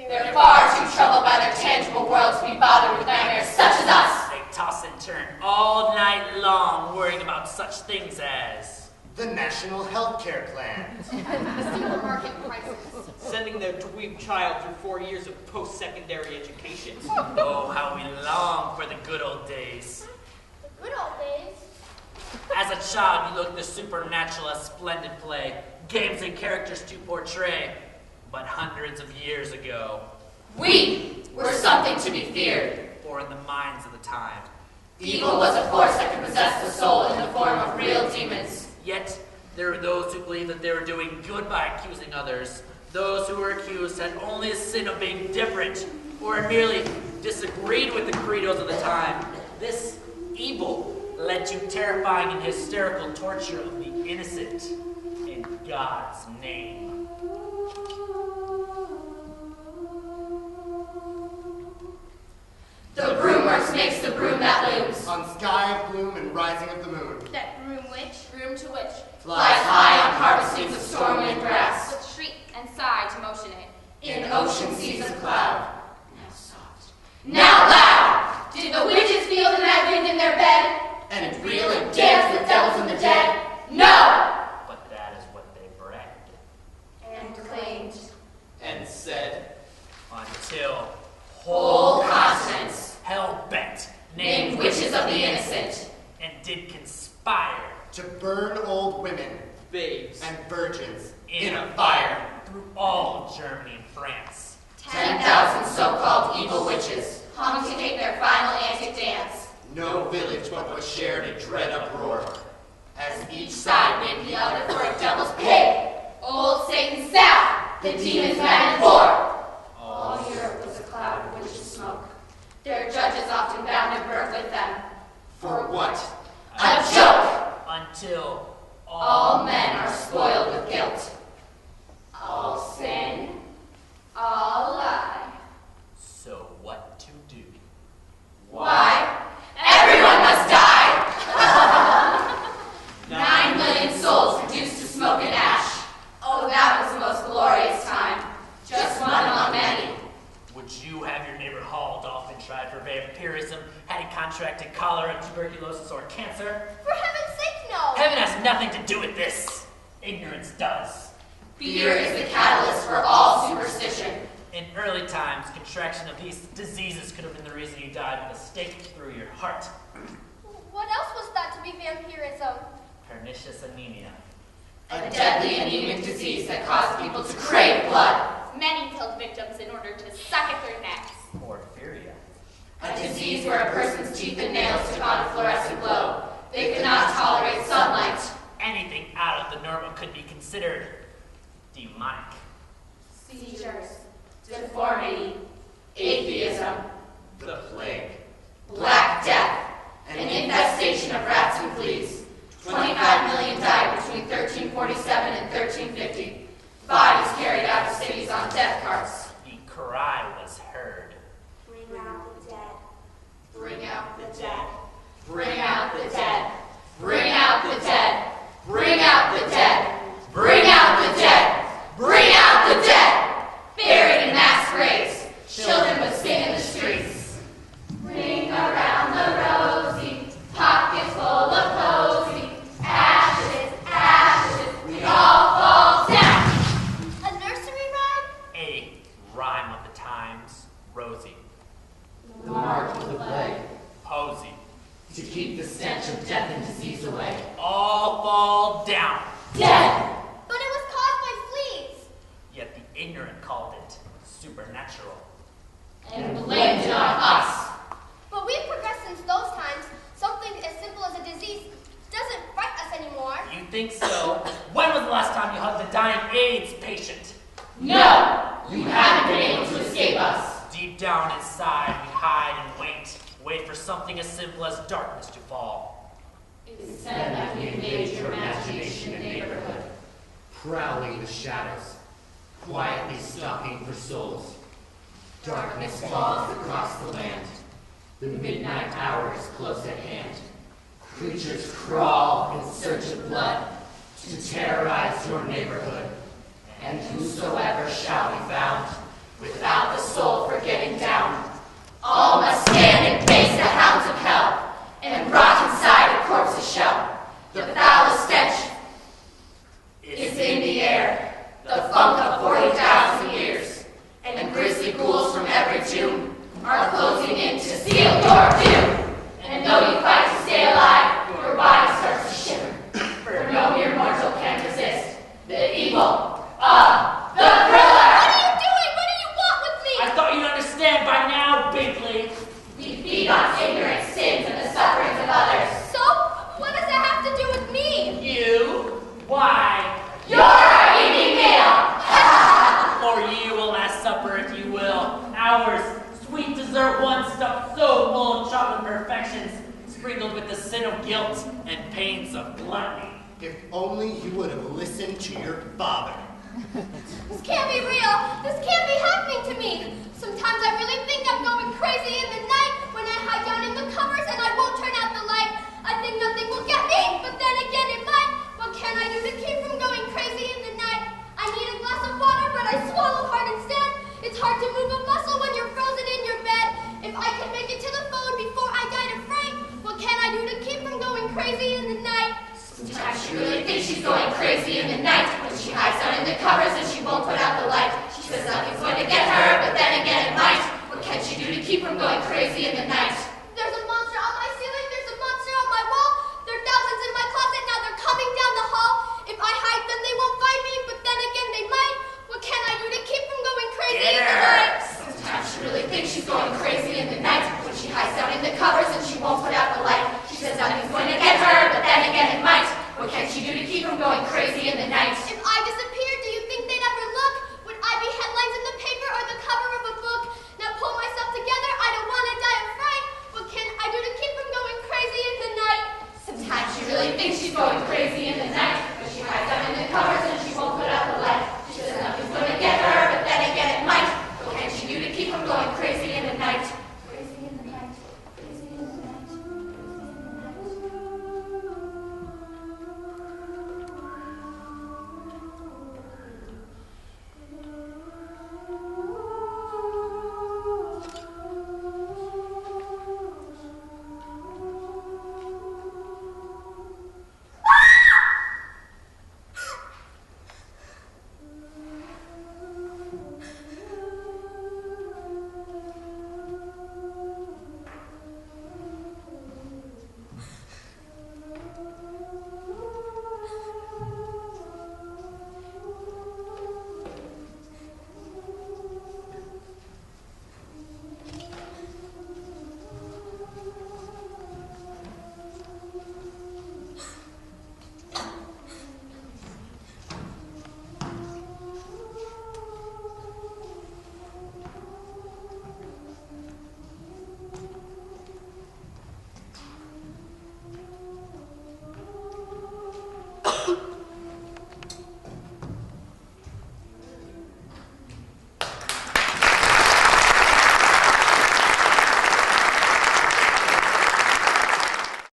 They're far too troubled by their tangible world to be bothered with nightmares such as us. They toss and turn all night long worrying about such things as the National Healthcare Plan. The supermarket crisis. Sending their dweeb child through 4 years of post-secondary education. oh, how we long for the good old days. The good old days? As a child, you looked the supernatural as splendid play, games and characters to portray. But hundreds of years ago, we were something to be feared. Or in the minds of the time. Evil was a force that could possess the soul in the form of real demons. Yet, there were those who believed that they were doing good by accusing others. Those who were accused had only a sin of being different, or merely disagreed with the credos of the time. This evil led to terrifying and hysterical torture of the innocent in God's name. The broomworks makes the broom that looms. On sky of gloom and rising of the moon. That broom which? Broom to which? Flies high on harvestings of storm wind grass. With shriek and sigh to motion it. In ocean seas of cloud. Now soft. Now loud! Did the witches feel the night wind in their bed? And reel and dance with devils and the dead? No! But that is what they bragged. And claimed. And said. Until Whole continents. hell-bent, Named witches of the innocent. and did conspire To burn old women Babes. and virgins in a fire. through all Germany and France. 10,000 so-called evil witches hung to take their final antic dance. No village but was shared a dread uproar. As each side named the other for a devil's pig. Old Satan's sound, the demons mad and poor. All Europe was a cloud of witches' smoke. Their judges often bound and burnt with them. For what? A joke! Until All men are spoiled with guilt. All sin, all lie. So what to do? Why? Everyone must die! 9 million souls reduced to smoke and ash. Oh, that was the most glorious time. Just one among many. Would you have your neighbor hauled off and tried for vampirism, had he contracted cholera, tuberculosis, or cancer? For heaven's sake, no! Heaven has nothing to do with this. Ignorance does. Fear is the catalyst for all superstition. In early times, contraction of these diseases could have been the reason you died with a stake through your heart. What else was thought to be vampirism? Pernicious anemia. A deadly anemic disease that caused people to crave blood. Many killed victims in order to suck at their necks. Porphyria. A disease where a person's teeth and nails took on a fluorescent glow. They could not tolerate sunlight. Anything out of the normal could be considered demonic. Seizures, deformity, atheism, The plague. Black Death, an infestation of rats and fleas. 25 million died between 1347 and 1350. Bodies carried out of cities on death carts. The cry was heard. Bring out the dead. Bring out the dead. Bring out the dead. Bring out the dead. Bring out the dead. Bring out the dead. Bring out the dead. Buried in mass graves. Children would sing in the streets. Ring around the rosy, pockets full of posy. Ashes, ashes, we all fall down. A nursery rhyme? A rhyme of the times. Rosie. The mark of the plague, Posey. to keep the stench of death and disease away. All fall down. Dead! But it was caused by fleas. Yet the ignorant called it supernatural. And blamed it on us. But we've progressed since those times. Something as simple as a disease doesn't fright us anymore. You think so? When was the last time you hugged a dying AIDS patient? No! You haven't been able to escape us. Deep down inside, we hide and wait. Wait for something as simple as darkness to fall. It's said that we engage your imagination in neighborhood. Prowling the shadows. Quietly stalking for souls. Darkness falls across the land. The midnight hour is close at hand. Creatures crawl in search of blood to terrorize your neighborhood. And whosoever shall be found without the soul for getting down. All must stand and face the hounds of hell, and rot inside a corpse's shell. The foulest stench is in the air, the funk of 40,000 years, and grisly ghouls from every tomb are closing in to seal your doom. And though you fight to stay alive, your body starts to shiver, for no mere mortal can resist the evil of the thriller. What are you doing? What do you want with me? I thought you'd understand by now, Bingley. We feed on ignorant sins and the sufferings of others. So, what does that have to do with me? You? Why? You're our evening meal. Or you a last supper, if you will. Ours, sweet dessert one stuffed so full of chocolate perfections, sprinkled with the sin of guilt and pains of gluttony. If only you would have listened to your father. This can't be real. This can't be happening to me. Sometimes I really think I'm going crazy in the night when I hide down in the covers and I won't turn out the light. I think nothing will get me, but then again it might. What can I do to keep from going crazy in the night? I need a glass of water, but I swallow hard instead. It's hard to move a muscle when you're frozen in your bed. If I can make it to the phone before I die to Frank, what can I do to keep from going crazy in the night? Sometimes she really thinks she's going crazy in the night when she hides down in the covers and she won't put out the light. She says nothing's going to get her, but then again it might. What can she do to keep from going crazy in the night? There's a monster on my ceiling, there's a monster on my wall. There are thousands in my closet, now they're coming down the hall. If I hide them, they won't find me, but then again they might. What can I do to keep from going crazy in the night? Sometimes she really thinks she's going crazy in the night when she hides down in the covers and she won't put out the light. She says nothing's going to get her, but then again it might. What can she do to keep from going crazy in the night? If